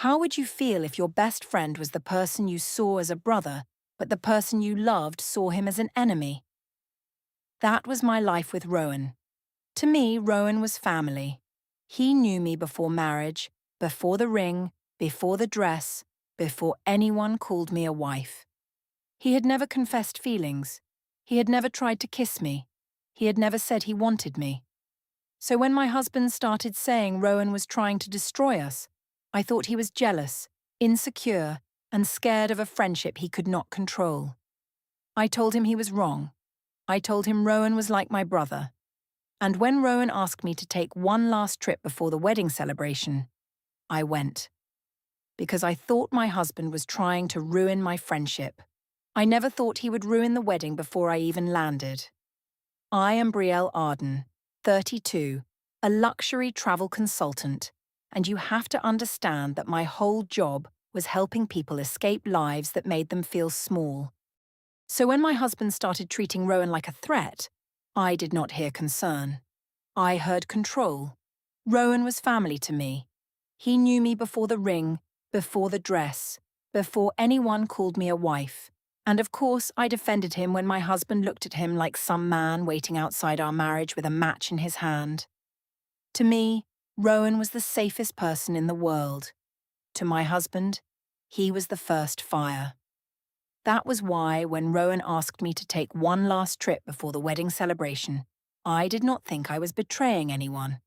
How would you feel if your best friend was the person you saw as a brother, but the person you loved saw him as an enemy? That was my life with Rowan. To me, Rowan was family. He knew me before marriage, before the ring, before the dress, before anyone called me a wife. He had never confessed feelings. He had never tried to kiss me. He had never said he wanted me. So when my husband started saying Rowan was trying to destroy us, I thought he was jealous, insecure, and scared of a friendship he could not control. I told him he was wrong. I told him Rowan was like my brother. And when Rowan asked me to take one last trip before the wedding celebration, I went. Because I thought my husband was trying to ruin my friendship. I never thought he would ruin the wedding before I even landed. I am Brielle Arden, 32, a luxury travel consultant, and you have to understand that my whole job was helping people escape lives that made them feel small. So when my husband started treating Rowan like a threat, I did not hear concern. I heard control. Rowan was family to me. He knew me before the ring, before the dress, before anyone called me a wife. And of course, I defended him when my husband looked at him like some man waiting outside our marriage with a match in his hand. To me, Rowan was the safest person in the world. To my husband, he was the first fire. That was why, when Rowan asked me to take one last trip before the wedding celebration, I did not think I was betraying anyone.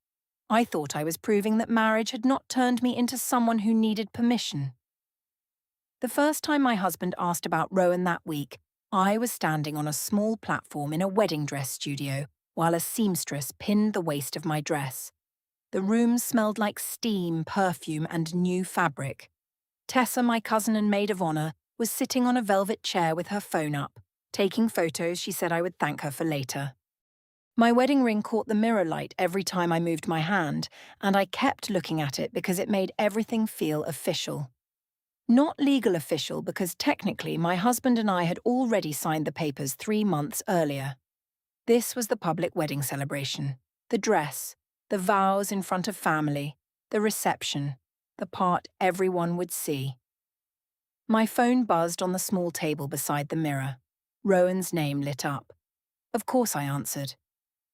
I thought I was proving that marriage had not turned me into someone who needed permission. The first time my husband asked about Rowan that week, I was standing on a small platform in a wedding dress studio while a seamstress pinned the waist of my dress. The room smelled like steam, perfume, and new fabric. Tessa, my cousin and maid of honor, was sitting on a velvet chair with her phone up, taking photos she said I would thank her for later. My wedding ring caught the mirror light every time I moved my hand, and I kept looking at it because it made everything feel official. Not legal official because technically my husband and I had already signed the papers 3 months earlier. This was the public wedding celebration, the dress, the vows in front of family, the reception, the part everyone would see. My phone buzzed on the small table beside the mirror. Rowan's name lit up. Of course I answered.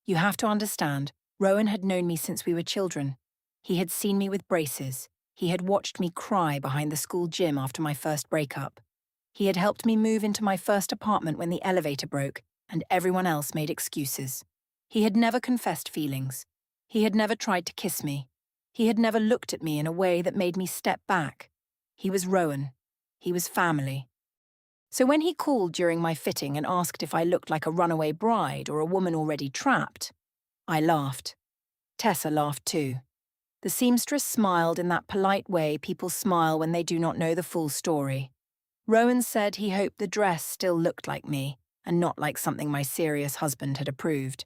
You have to understand, Rowan had known me since we were children. He had seen me with braces. He had watched me cry behind the school gym after my first breakup. He had helped me move into my first apartment when the elevator broke, and everyone else made excuses. He had never confessed feelings. He had never tried to kiss me. He had never looked at me in a way that made me step back. He was Rowan. He was family. So when he called during my fitting and asked if I looked like a runaway bride or a woman already trapped, I laughed. Tessa laughed too. The seamstress smiled in that polite way people smile when they do not know the full story. Rowan said he hoped the dress still looked like me and not like something my serious husband had approved.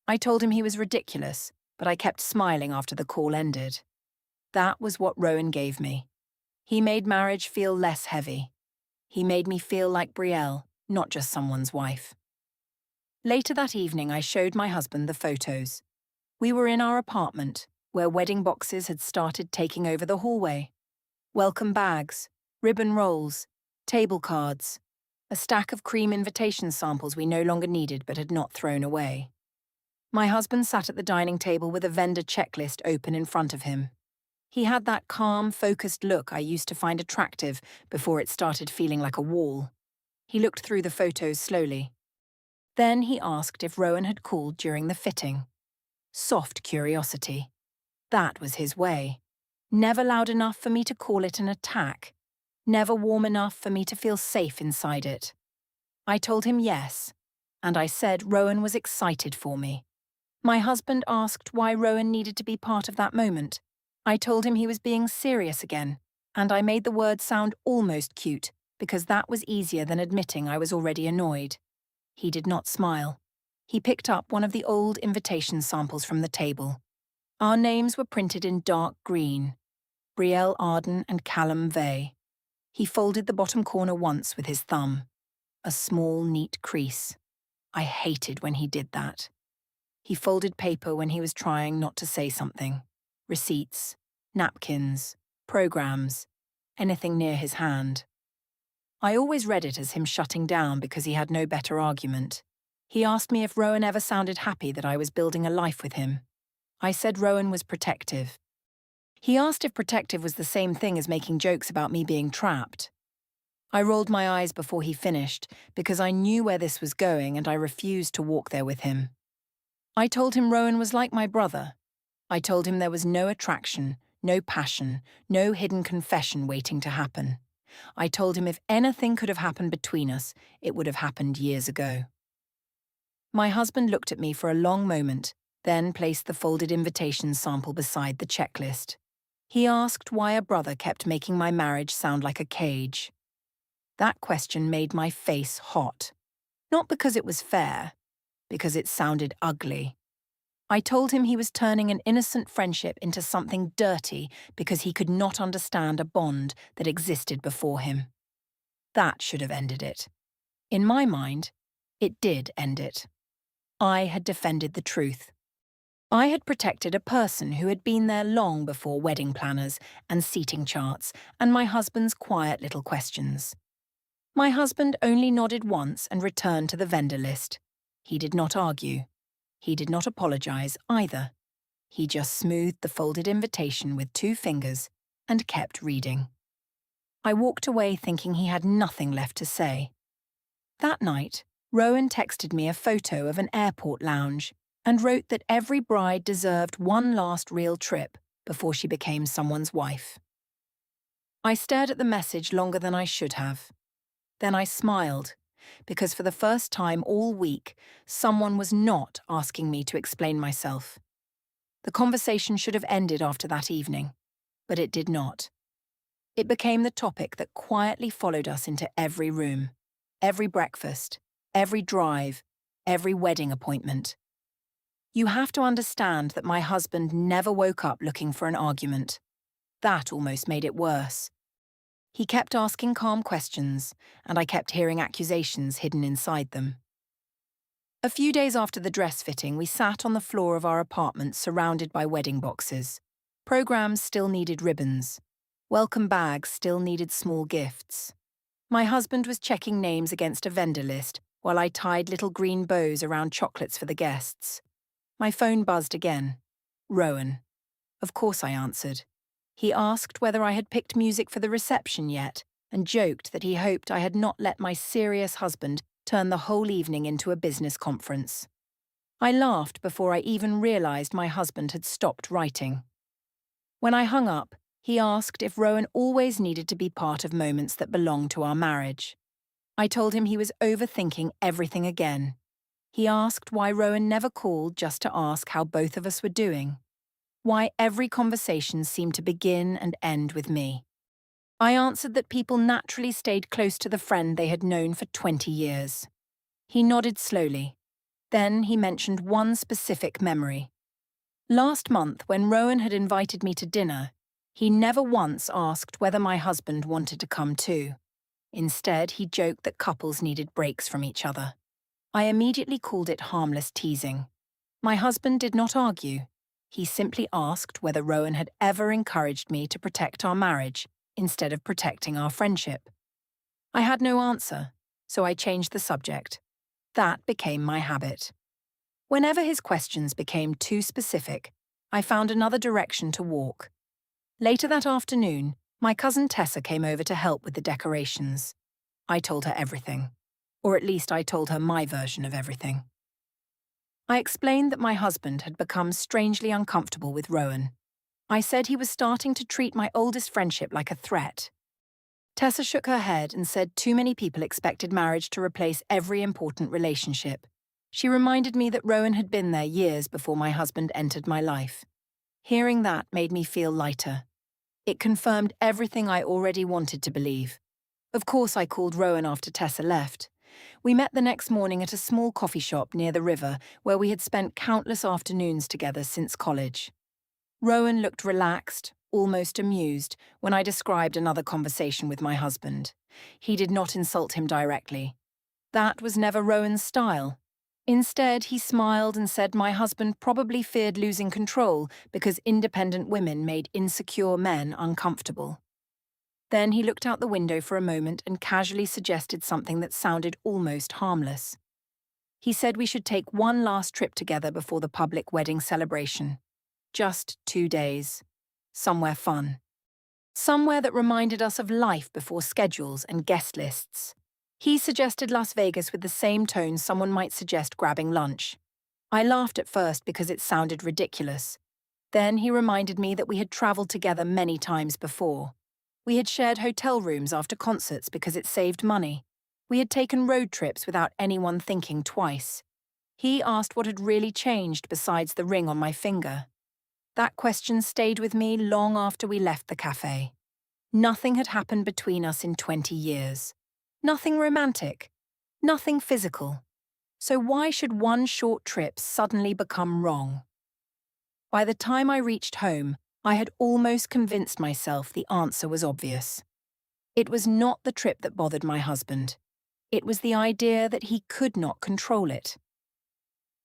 I told him he was ridiculous, but I kept smiling after the call ended. That was what Rowan gave me. He made marriage feel less heavy. He made me feel like Brielle, not just someone's wife. Later that evening, I showed my husband the photos. We were in our apartment, where wedding boxes had started taking over the hallway. Welcome bags, ribbon rolls, table cards, a stack of cream invitation samples we no longer needed but had not thrown away. My husband sat at the dining table with a vendor checklist open in front of him. He had that calm, focused look I used to find attractive before it started feeling like a wall. He looked through the photos slowly. Then he asked if Rowan had called during the fitting. Soft curiosity. That was his way. Never loud enough for me to call it an attack. Never warm enough for me to feel safe inside it. I told him yes, and I said Rowan was excited for me. My husband asked why Rowan needed to be part of that moment. I told him he was being serious again, and I made the word sound almost cute because that was easier than admitting I was already annoyed. He did not smile. He picked up one of the old invitation samples from the table. Our names were printed in dark green, Brielle Arden and Callum Vey. He folded the bottom corner once with his thumb. A small, neat crease. I hated when he did that. He folded paper when he was trying not to say something. Receipts, napkins, programs, anything near his hand. I always read it as him shutting down because he had no better argument. He asked me if Rowan ever sounded happy that I was building a life with him. I said Rowan was protective. He asked if protective was the same thing as making jokes about me being trapped. I rolled my eyes before he finished because I knew where this was going and I refused to walk there with him. I told him Rowan was like my brother. I told him there was no attraction, no passion, no hidden confession waiting to happen. I told him if anything could have happened between us, it would have happened years ago. My husband looked at me for a long moment, then placed the folded invitation sample beside the checklist. He asked why a brother kept making my marriage sound like a cage. That question made my face hot. Not because it was fair, because it sounded ugly. I told him he was turning an innocent friendship into something dirty because he could not understand a bond that existed before him. That should have ended it. In my mind, it did end it. I had defended the truth. I had protected a person who had been there long before wedding planners and seating charts and my husband's quiet little questions. My husband only nodded once and returned to the vendor list. He did not argue. He did not apologize either. He just smoothed the folded invitation with 2 fingers and kept reading. I walked away thinking he had nothing left to say. That night, Rowan texted me a photo of an airport lounge and wrote that every bride deserved one last real trip before she became someone's wife. I stared at the message longer than I should have. Then I smiled, because for the first time all week, someone was not asking me to explain myself. The conversation should have ended after that evening, but it did not. It became the topic that quietly followed us into every room, every breakfast, every drive, every wedding appointment. You have to understand that my husband never woke up looking for an argument. That almost made it worse. He kept asking calm questions, and I kept hearing accusations hidden inside them. A few days after the dress fitting, we sat on the floor of our apartment surrounded by wedding boxes. Programs still needed ribbons. Welcome bags still needed small gifts. My husband was checking names against a vendor list while I tied little green bows around chocolates for the guests. My phone buzzed again. Rowan. Of course I answered. He asked whether I had picked music for the reception yet, and joked that he hoped I had not let my serious husband turn the whole evening into a business conference. I laughed before I even realized my husband had stopped writing. When I hung up, he asked if Rowan always needed to be part of moments that belonged to our marriage. I told him he was overthinking everything again. He asked why Rowan never called just to ask how both of us were doing. Why every conversation seemed to begin and end with me. I answered that people naturally stayed close to the friend they had known for 20 years. He nodded slowly. Then he mentioned one specific memory. Last month, when Rowan had invited me to dinner, he never once asked whether my husband wanted to come too. Instead, he joked that couples needed breaks from each other. I immediately called it harmless teasing. My husband did not argue. He simply asked whether Rowan had ever encouraged me to protect our marriage instead of protecting our friendship. I had no answer, so I changed the subject. That became my habit. Whenever his questions became too specific, I found another direction to walk. Later that afternoon, my cousin Tessa came over to help with the decorations. I told her everything, or at least I told her my version of everything. I explained that my husband had become strangely uncomfortable with Rowan. I said he was starting to treat my oldest friendship like a threat. Tessa shook her head and said too many people expected marriage to replace every important relationship. She reminded me that Rowan had been there years before my husband entered my life. Hearing that made me feel lighter. It confirmed everything I already wanted to believe. Of course, I called Rowan after Tessa left. We met the next morning at a small coffee shop near the river where we had spent countless afternoons together since college. Rowan looked relaxed, almost amused, when I described another conversation with my husband. He did not insult him directly. That was never Rowan's style. Instead, he smiled and said my husband probably feared losing control because independent women made insecure men uncomfortable. Then he looked out the window for a moment and casually suggested something that sounded almost harmless. He said we should take one last trip together before the public wedding celebration. Just 2 days. Somewhere fun. Somewhere that reminded us of life before schedules and guest lists. He suggested Las Vegas with the same tone someone might suggest grabbing lunch. I laughed at first because it sounded ridiculous. Then he reminded me that we had traveled together many times before. We had shared hotel rooms after concerts because it saved money. We had taken road trips without anyone thinking twice. He asked what had really changed besides the ring on my finger. That question stayed with me long after we left the cafe. Nothing had happened between us in 20 years. Nothing romantic. Nothing physical. So why should one short trip suddenly become wrong? By the time I reached home, I had almost convinced myself the answer was obvious. It was not the trip that bothered my husband. It was the idea that he could not control it.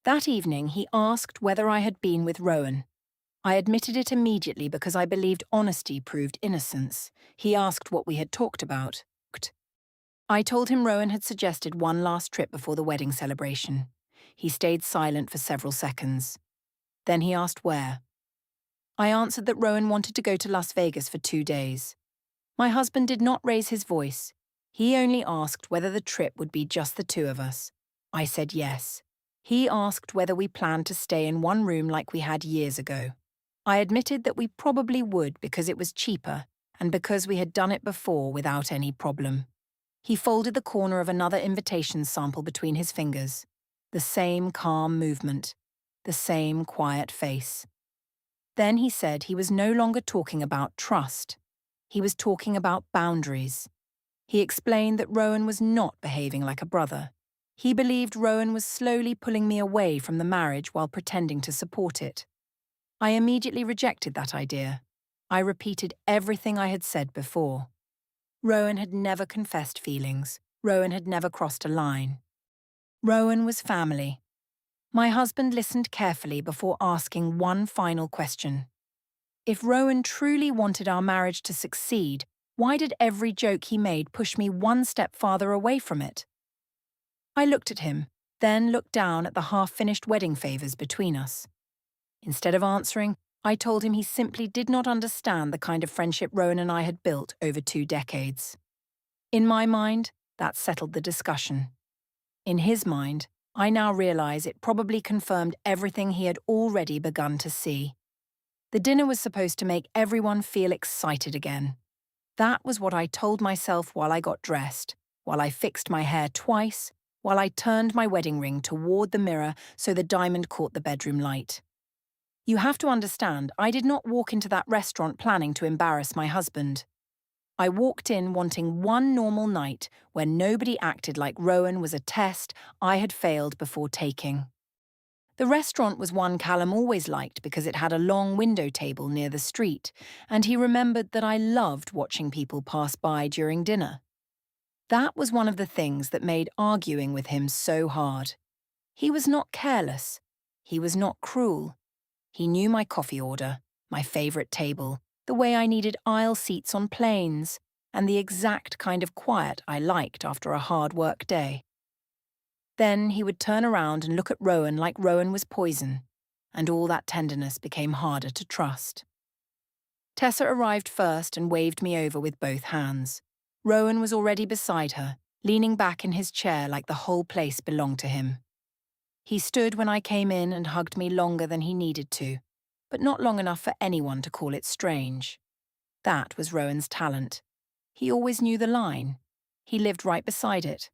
That evening, he asked whether I had been with Rowan. I admitted it immediately because I believed honesty proved innocence. He asked what we had talked about. I told him Rowan had suggested one last trip before the wedding celebration. He stayed silent for several seconds. Then he asked where. I answered that Rowan wanted to go to Las Vegas for 2 days. My husband did not raise his voice. He only asked whether the trip would be just the two of us. I said yes. He asked whether we planned to stay in one room like we had years ago. I admitted that we probably would because it was cheaper and because we had done it before without any problem. He folded the corner of another invitation sample between his fingers. The same calm movement. The same quiet face. Then he said he was no longer talking about trust. He was talking about boundaries. He explained that Rowan was not behaving like a brother. He believed Rowan was slowly pulling me away from the marriage while pretending to support it. I immediately rejected that idea. I repeated everything I had said before. Rowan had never confessed feelings. Rowan had never crossed a line. Rowan was family. My husband listened carefully before asking one final question. If Rowan truly wanted our marriage to succeed, why did every joke he made push me one step farther away from it? I looked at him, then looked down at the half-finished wedding favors between us. Instead of answering, I told him he simply did not understand the kind of friendship Rowan and I had built over 2 decades. In my mind, that settled the discussion. In his mind, I now realize it probably confirmed everything he had already begun to see. The dinner was supposed to make everyone feel excited again. That was what I told myself while I got dressed, while I fixed my hair twice, while I turned my wedding ring toward the mirror so the diamond caught the bedroom light. You have to understand, I did not walk into that restaurant planning to embarrass my husband. I walked in wanting one normal night where nobody acted like Rowan was a test I had failed before taking. The restaurant was one Callum always liked because it had a long window table near the street, and he remembered that I loved watching people pass by during dinner. That was one of the things that made arguing with him so hard. He was not careless. He was not cruel. He knew my coffee order, my favorite table, the way I needed aisle seats on planes, and the exact kind of quiet I liked after a hard work day. Then he would turn around and look at Rowan like Rowan was poison, and all that tenderness became harder to trust. Tessa arrived first and waved me over with both hands. Rowan was already beside her, leaning back in his chair like the whole place belonged to him. He stood when I came in and hugged me longer than he needed to, but not long enough for anyone to call it strange. That was Rowan's talent. He always knew the line. He lived right beside it.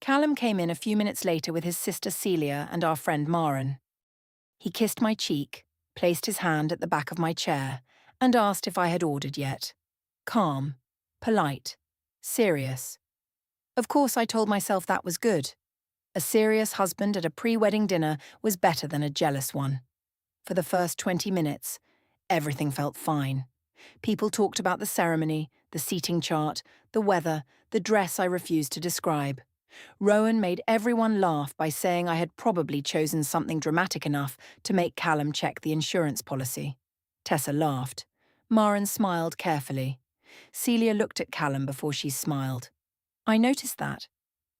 Callum came in a few minutes later with his sister Celia and our friend Maren. He kissed my cheek, placed his hand at the back of my chair, and asked if I had ordered yet. Calm, polite, serious. Of course, I told myself that was good. A serious husband at a pre-wedding dinner was better than a jealous one. For the first 20 minutes, everything felt fine. People talked about the ceremony, the seating chart, the weather, the dress I refused to describe. Rowan made everyone laugh by saying I had probably chosen something dramatic enough to make Callum check the insurance policy. Tessa laughed. Maren smiled carefully. Celia looked at Callum before she smiled. I noticed that,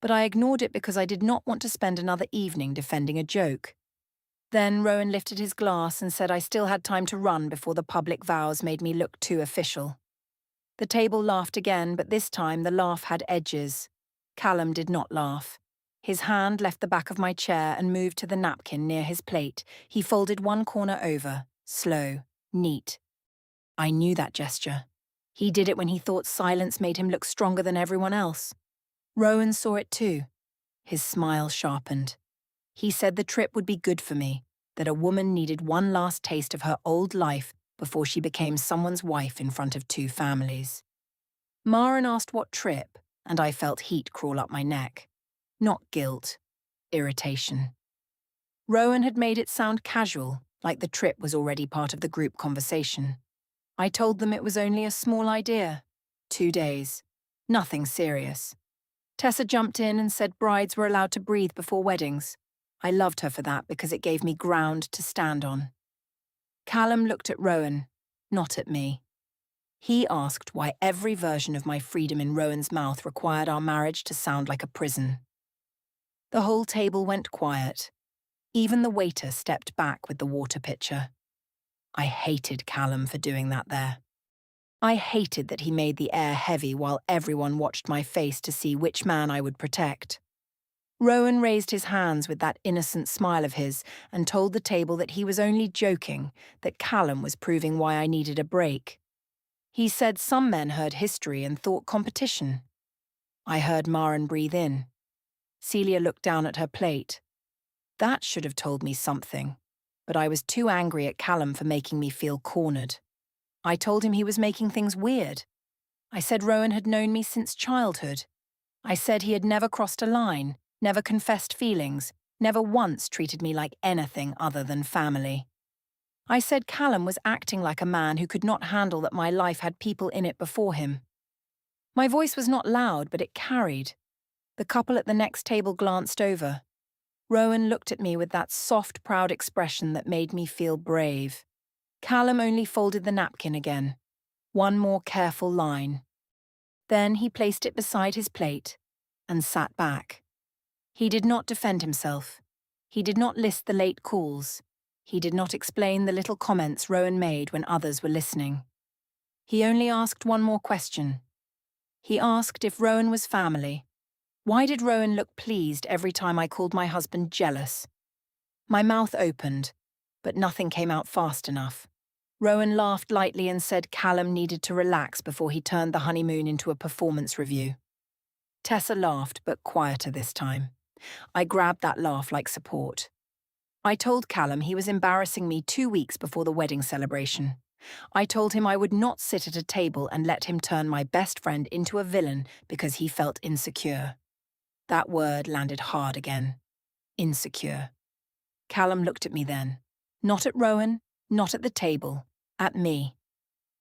but I ignored it because I did not want to spend another evening defending a joke. Then Rowan lifted his glass and said I still had time to run before the public vows made me look too official. The table laughed again, but this time the laugh had edges. Callum did not laugh. His hand left the back of my chair and moved to the napkin near his plate. He folded one corner over, slow, neat. I knew that gesture. He did it when he thought silence made him look stronger than everyone else. Rowan saw it too. His smile sharpened. He said the trip would be good for me, that a woman needed one last taste of her old life before she became someone's wife in front of two families. Maren asked what trip, and I felt heat crawl up my neck. Not guilt, irritation. Rowan had made it sound casual, like the trip was already part of the group conversation. I told them it was only a small idea. 2 days. Nothing serious. Tessa jumped in and said brides were allowed to breathe before weddings. I loved her for that because it gave me ground to stand on. Callum looked at Rowan, not at me. He asked why every version of my freedom in Rowan's mouth required our marriage to sound like a prison. The whole table went quiet. Even the waiter stepped back with the water pitcher. I hated Callum for doing that there. I hated that he made the air heavy while everyone watched my face to see which man I would protect. Rowan raised his hands with that innocent smile of his and told the table that he was only joking, that Callum was proving why I needed a break. He said some men heard history and thought competition. I heard Maren breathe in. Celia looked down at her plate. That should have told me something, but I was too angry at Callum for making me feel cornered. I told him he was making things weird. I said Rowan had known me since childhood. I said he had never crossed a line, never confessed feelings, never once treated me like anything other than family. I said Callum was acting like a man who could not handle that my life had people in it before him. My voice was not loud, but it carried. The couple at the next table glanced over. Rowan looked at me with that soft, proud expression that made me feel brave. Callum only folded the napkin again. One more careful line. Then he placed it beside his plate and sat back. He did not defend himself. He did not list the late calls. He did not explain the little comments Rowan made when others were listening. He only asked one more question. He asked if Rowan was family. Why did Rowan look pleased every time I called my husband jealous? My mouth opened, but nothing came out fast enough. Rowan laughed lightly and said Callum needed to relax before he turned the honeymoon into a performance review. Tessa laughed, but quieter this time. I grabbed that laugh like support. I told Callum he was embarrassing me 2 weeks before the wedding celebration. I told him I would not sit at a table and let him turn my best friend into a villain because he felt insecure. That word landed hard again. Insecure. Callum looked at me then. Not at Rowan, not at the table, at me.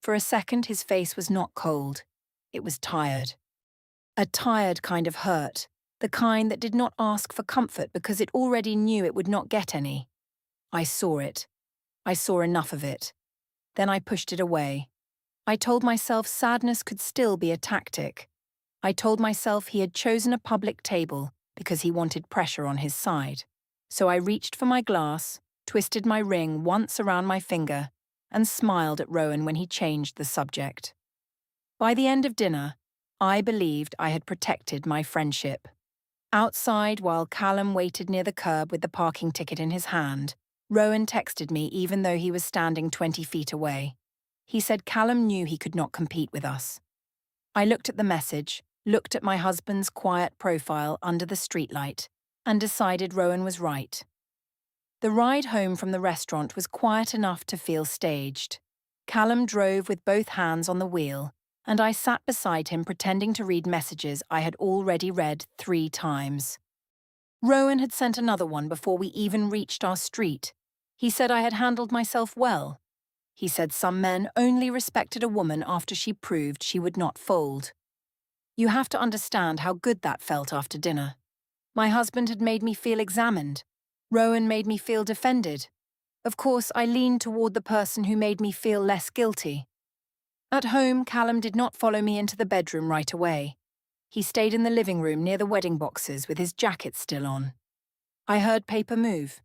For a second his face was not cold. It was tired. A tired kind of hurt. The kind that did not ask for comfort because it already knew it would not get any. I saw it. I saw enough of it. Then I pushed it away. I told myself sadness could still be a tactic. I told myself he had chosen a public table because he wanted pressure on his side. So I reached for my glass, twisted my ring once around my finger, and smiled at Rowan when he changed the subject. By the end of dinner, I believed I had protected my friendship. Outside, while Callum waited near the curb with the parking ticket in his hand, Rowan texted me even though he was standing 20 feet away. He said Callum knew he could not compete with us. I looked at the message, looked at my husband's quiet profile under the streetlight, and decided Rowan was right. The ride home from the restaurant was quiet enough to feel staged. Callum drove with both hands on the wheel, and I sat beside him pretending to read messages I had already read 3 times. Rowan had sent another one before we even reached our street. He said I had handled myself well. He said some men only respected a woman after she proved she would not fold. You have to understand how good that felt after dinner. My husband had made me feel examined. Rowan made me feel defended. Of course, I leaned toward the person who made me feel less guilty. At home, Callum did not follow me into the bedroom right away. He stayed in the living room near the wedding boxes with his jacket still on. I heard paper move.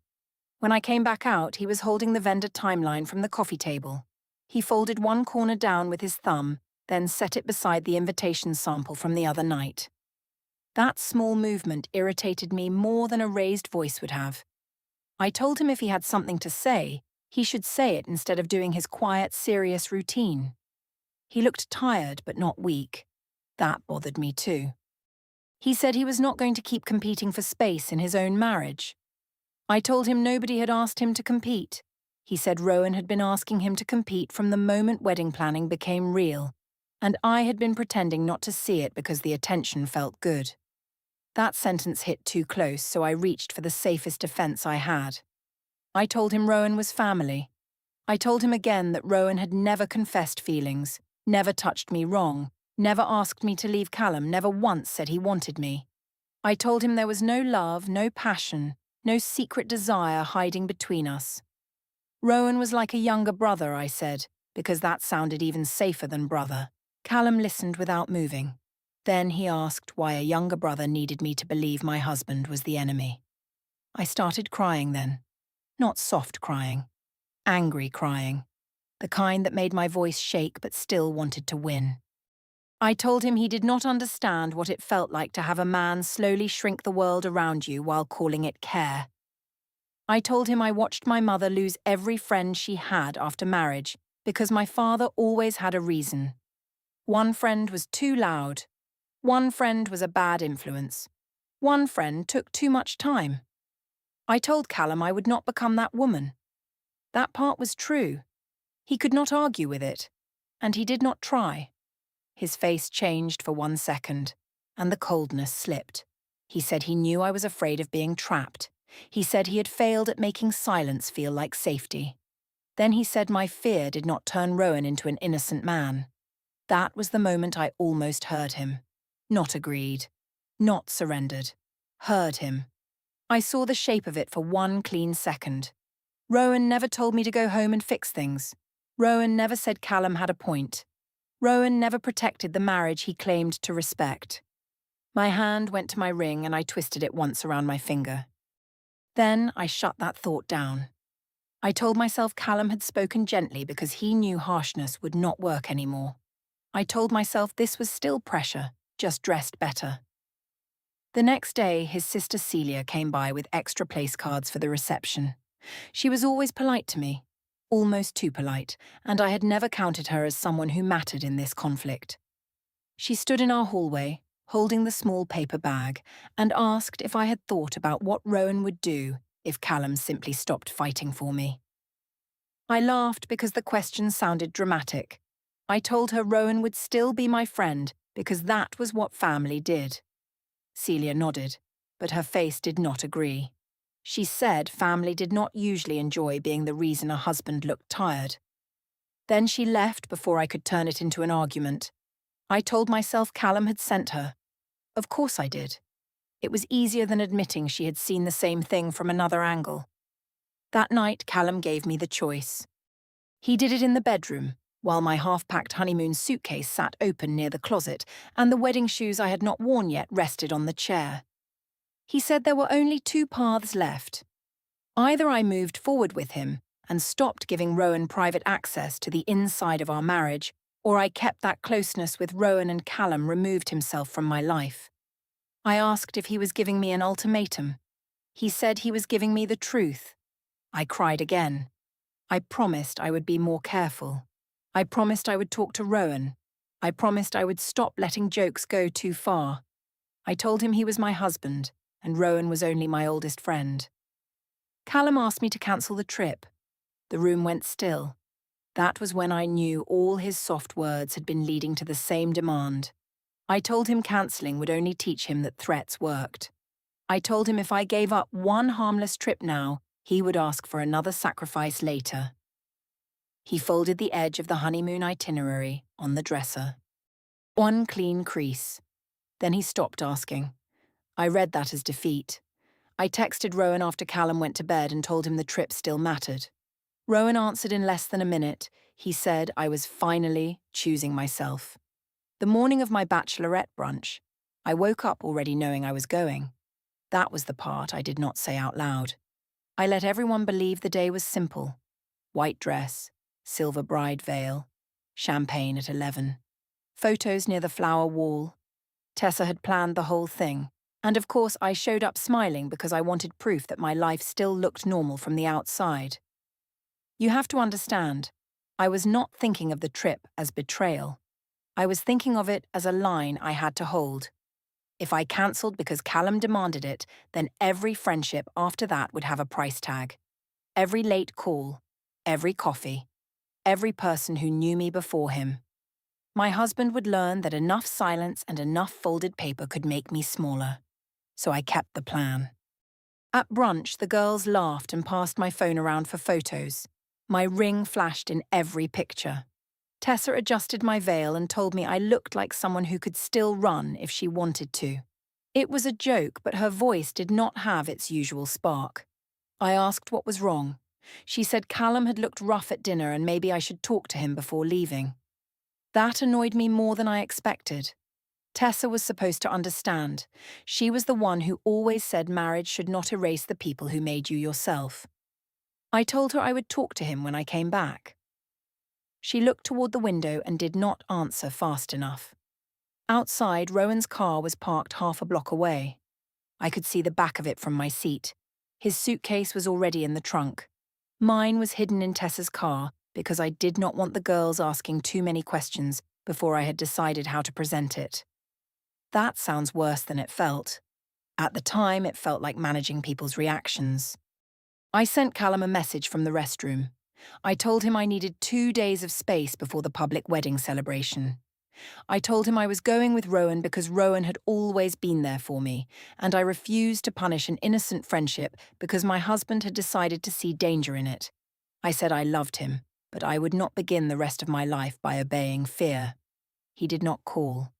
When I came back out, he was holding the vendor timeline from the coffee table. He folded one corner down with his thumb, then set it beside the invitation sample from the other night. That small movement irritated me more than a raised voice would have. I told him if he had something to say, he should say it instead of doing his quiet, serious routine. He looked tired but not weak. That bothered me too. He said he was not going to keep competing for space in his own marriage. I told him nobody had asked him to compete. He said Rowan had been asking him to compete from the moment wedding planning became real, and I had been pretending not to see it because the attention felt good. That sentence hit too close, so I reached for the safest defense I had. I told him Rowan was family. I told him again that Rowan had never confessed feelings, never touched me wrong, never asked me to leave Callum, never once said he wanted me. I told him there was no love, no passion, no secret desire hiding between us. Rowan was like a younger brother, I said, because that sounded even safer than brother. Callum listened without moving. Then he asked why a younger brother needed me to believe my husband was the enemy. I started crying then. Not soft crying. Angry crying. The kind that made my voice shake but still wanted to win. I told him he did not understand what it felt like to have a man slowly shrink the world around you while calling it care. I told him I watched my mother lose every friend she had after marriage because my father always had a reason. One friend was too loud. One friend was a bad influence. One friend took too much time. I told Callum I would not become that woman. That part was true. He could not argue with it, and he did not try. His face changed for 1 second, and the coldness slipped. He said he knew I was afraid of being trapped. He said he had failed at making silence feel like safety. Then he said my fear did not turn Rowan into an innocent man. That was the moment I almost heard him. Not agreed. Not surrendered. Heard him. I saw the shape of it for 1 clean second. Rowan never told me to go home and fix things. Rowan never said Callum had a point. Rowan never protected the marriage he claimed to respect. My hand went to my ring and I twisted it once around my finger. Then I shut that thought down. I told myself Callum had spoken gently because he knew harshness would not work anymore. I told myself this was still pressure, just dressed better. The next day, his sister Celia came by with extra place cards for the reception. She was always polite to me. Almost too polite, and I had never counted her as someone who mattered in this conflict. She stood in our hallway, holding the small paper bag, and asked if I had thought about what Rowan would do if Callum simply stopped fighting for me. I laughed because the question sounded dramatic. I told her Rowan would still be my friend because that was what family did. Celia nodded, but her face did not agree. She said family did not usually enjoy being the reason a husband looked tired. Then she left before I could turn it into an argument. I told myself Callum had sent her. Of course I did. It was easier than admitting she had seen the same thing from another angle. That night, Callum gave me the choice. He did it in the bedroom, while my half-packed honeymoon suitcase sat open near the closet, and the wedding shoes I had not worn yet rested on the chair. He said there were only 2 paths left. Either I moved forward with him and stopped giving Rowan private access to the inside of our marriage, or I kept that closeness with Rowan and Callum removed himself from my life. I asked if he was giving me an ultimatum. He said he was giving me the truth. I cried again. I promised I would be more careful. I promised I would talk to Rowan. I promised I would stop letting jokes go too far. I told him he was my husband, and Rowan was only my oldest friend. Callum asked me to cancel the trip. The room went still. That was when I knew all his soft words had been leading to the same demand. I told him cancelling would only teach him that threats worked. I told him if I gave up one harmless trip now, he would ask for another sacrifice later. He folded the edge of the honeymoon itinerary on the dresser. 1 clean crease. Then he stopped asking. I read that as defeat. I texted Rowan after Callum went to bed and told him the trip still mattered. Rowan answered in less than a minute. He said I was finally choosing myself. The morning of my bachelorette brunch, I woke up already knowing I was going. That was the part I did not say out loud. I let everyone believe the day was simple. White dress, silver bride veil, champagne at 11, photos near the flower wall. Tessa had planned the whole thing. And of course, I showed up smiling because I wanted proof that my life still looked normal from the outside. You have to understand, I was not thinking of the trip as betrayal. I was thinking of it as a line I had to hold. If I cancelled because Callum demanded it, then every friendship after that would have a price tag. Every late call, every coffee, every person who knew me before him. My husband would learn that enough silence and enough folded paper could make me smaller. So I kept the plan. At brunch, the girls laughed and passed my phone around for photos. My ring flashed in every picture. Tessa adjusted my veil and told me I looked like someone who could still run if she wanted to. It was a joke, but her voice did not have its usual spark. I asked what was wrong. She said Callum had looked rough at dinner and maybe I should talk to him before leaving. That annoyed me more than I expected. Tessa was supposed to understand. She was the one who always said marriage should not erase the people who made you yourself. I told her I would talk to him when I came back. She looked toward the window and did not answer fast enough. Outside, Rowan's car was parked half a block away. I could see the back of it from my seat. His suitcase was already in the trunk. Mine was hidden in Tessa's car because I did not want the girls asking too many questions before I had decided how to present it. That sounds worse than it felt. At the time, it felt like managing people's reactions. I sent Callum a message from the restroom. I told him I needed 2 days of space before the public wedding celebration. I told him I was going with Rowan because Rowan had always been there for me, and I refused to punish an innocent friendship because my husband had decided to see danger in it. I said I loved him, but I would not begin the rest of my life by obeying fear. He did not call.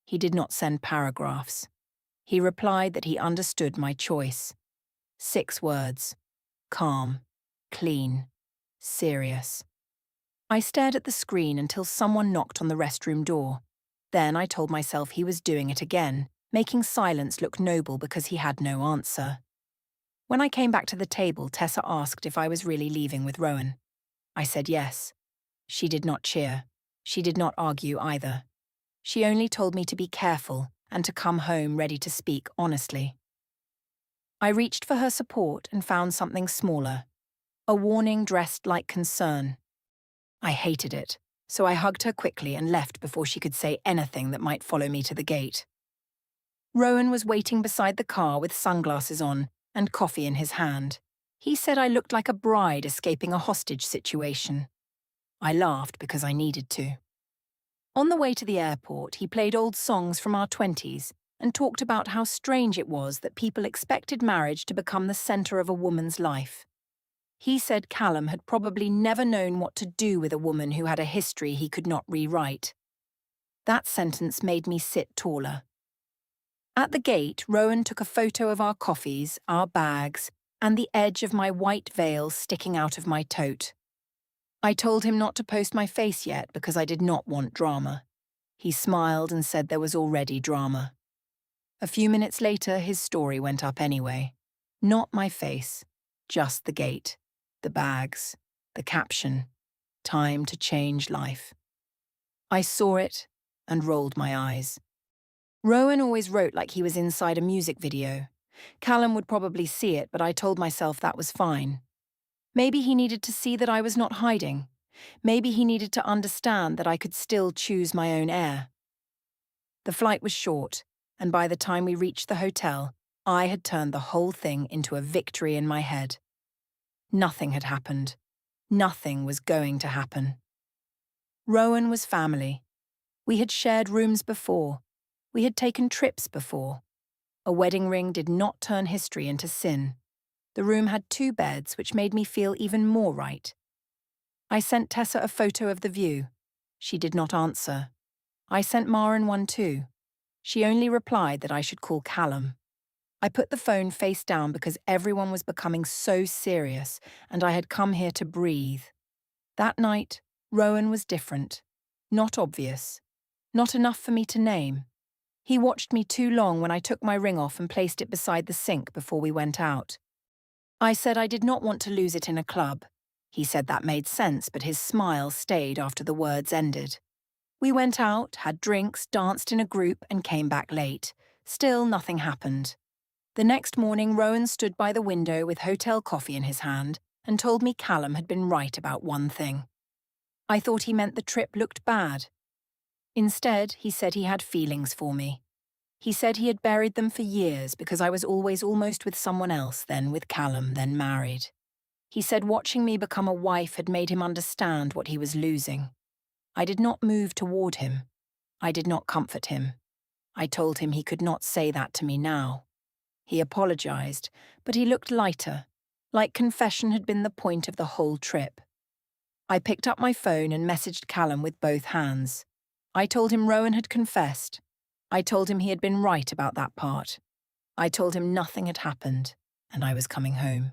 He did not send paragraphs. He replied that he understood my choice. 6 words. Calm. Clean. Serious. I stared at the screen until someone knocked on the restroom door. Then I told myself he was doing it again, making silence look noble because he had no answer. When I came back to the table, Tessa asked if I was really leaving with Rowan. I said yes. She did not cheer. She did not argue either. She only told me to be careful and to come home ready to speak honestly. I reached for her support and found something smaller. A warning dressed like concern. I hated it, so I hugged her quickly and left before she could say anything that might follow me to the gate. Rowan was waiting beside the car with sunglasses on and coffee in his hand. He said I looked like a bride escaping a hostage situation. I laughed because I needed to. On the way to the airport, he played old songs from our 20s and talked about how strange it was that people expected marriage to become the centre of a woman's life. He said Callum had probably never known what to do with a woman who had a history he could not rewrite. That sentence made me sit taller. At the gate, Rowan took a photo of our coffees, our bags, and the edge of my white veil sticking out of my tote. I told him not to post my face yet because I did not want drama. He smiled and said there was already drama. A few minutes later, his story went up anyway. Not my face, just the gate. The bags, the caption, time to change life. I saw it and rolled my eyes. Rowan always wrote like he was inside a music video. Callum would probably see it, but I told myself that was fine. Maybe he needed to see that I was not hiding. Maybe he needed to understand that I could still choose my own air. The flight was short, and by the time we reached the hotel, I had turned the whole thing into a victory in my head. Nothing had happened. Nothing was going to happen. Rowan was family. We had shared rooms before. We had taken trips before. A wedding ring did not turn history into sin. The room had 2 beds, which made me feel even more right. I sent Tessa a photo of the view. She did not answer. I sent Maren one too. She only replied that I should call Callum. I put the phone face down because everyone was becoming so serious and I had come here to breathe. That night, Rowan was different. Not obvious. Not enough for me to name. He watched me too long when I took my ring off and placed it beside the sink before we went out. I said I did not want to lose it in a club. He said that made sense, but his smile stayed after the words ended. We went out, had drinks, danced in a group, and came back late. Still, nothing happened. The next morning, Rowan stood by the window with hotel coffee in his hand and told me Callum had been right about one thing. I thought he meant the trip looked bad. Instead, he said he had feelings for me. He said he had buried them for years because I was always almost with someone else, then with Callum, then married. He said watching me become a wife had made him understand what he was losing. I did not move toward him. I did not comfort him. I told him he could not say that to me now. He apologized, but he looked lighter, like confession had been the point of the whole trip. I picked up my phone and messaged Callum with both hands. I told him Rowan had confessed. I told him he had been right about that part. I told him nothing had happened, and I was coming home.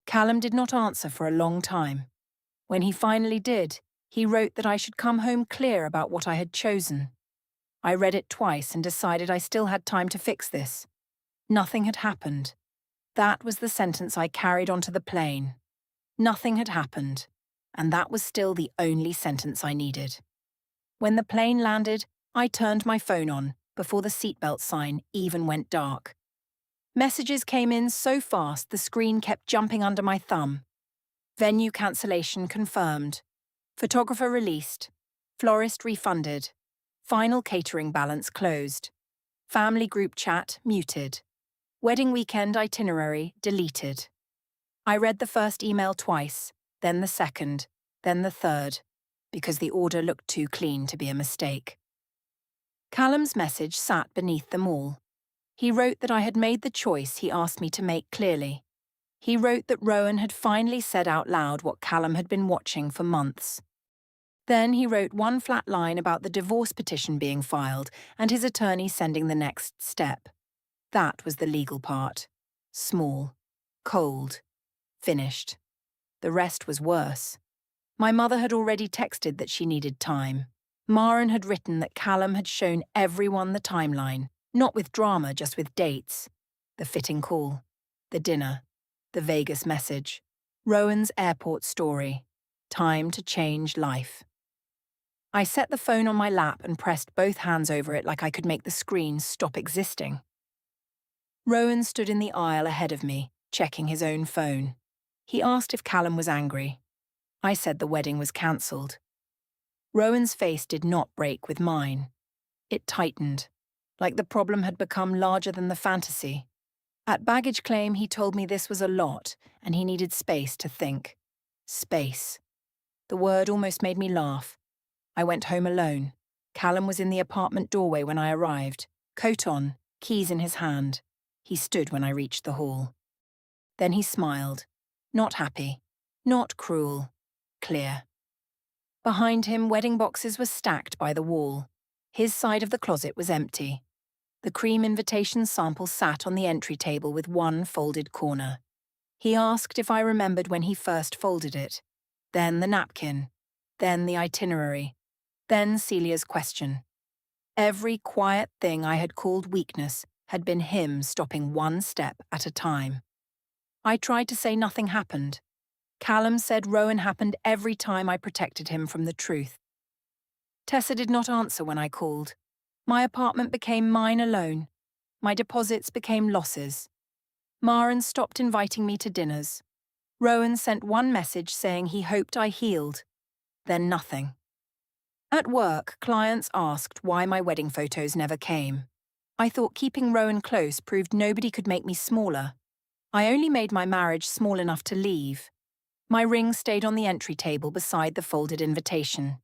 Callum did not answer for a long time. When he finally did, he wrote that I should come home clear about what I had chosen. I read it twice and decided I still had time to fix this. Nothing had happened. That was the sentence I carried onto the plane. Nothing had happened, and that was still the only sentence I needed. When the plane landed, I turned my phone on before the seatbelt sign even went dark. Messages came in so fast the screen kept jumping under my thumb. Venue cancellation confirmed. Photographer released. Florist refunded. Final catering balance closed. Family group chat muted. Wedding weekend itinerary deleted. I read the first email twice, then the second, then the third, because the order looked too clean to be a mistake. Callum's message sat beneath them all. He wrote that I had made the choice he asked me to make clearly. He wrote that Rowan had finally said out loud what Callum had been watching for months. Then he wrote one flat line about the divorce petition being filed and his attorney sending the next step. That was the legal part. Small, cold, finished. The rest was worse. My mother had already texted that she needed time. Maren had written that Callum had shown everyone the timeline, not with drama, just with dates. The fitting call, the dinner, the Vegas message, Rowan's airport story, time to change life. I set the phone on my lap and pressed both hands over it like I could make the screen stop existing. Rowan stood in the aisle ahead of me, checking his own phone. He asked if Callum was angry. I said the wedding was cancelled. Rowan's face did not break with mine. It tightened, like the problem had become larger than the fantasy. At baggage claim, he told me this was a lot, and he needed space to think. Space. The word almost made me laugh. I went home alone. Callum was in the apartment doorway when I arrived, coat on, keys in his hand. He stood when I reached the hall. Then he smiled. Not happy. Not cruel. Clear. Behind him, wedding boxes were stacked by the wall. His side of the closet was empty. The cream invitation sample sat on the entry table with one folded corner. He asked if I remembered when he first folded it. Then the napkin. Then the itinerary. Then Celia's question. Every quiet thing I had called weakness had been him stopping one step at a time. I tried to say nothing happened. Callum said Rowan happened every time I protected him from the truth. Tessa did not answer when I called. My apartment became mine alone. My deposits became losses. Maren stopped inviting me to dinners. Rowan sent one message saying he hoped I healed. Then nothing. At work, clients asked why my wedding photos never came. I thought keeping Rowan close proved nobody could make me smaller. I only made my marriage small enough to leave. My ring stayed on the entry table beside the folded invitation.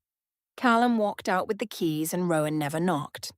Callum walked out with the keys and Rowan never knocked.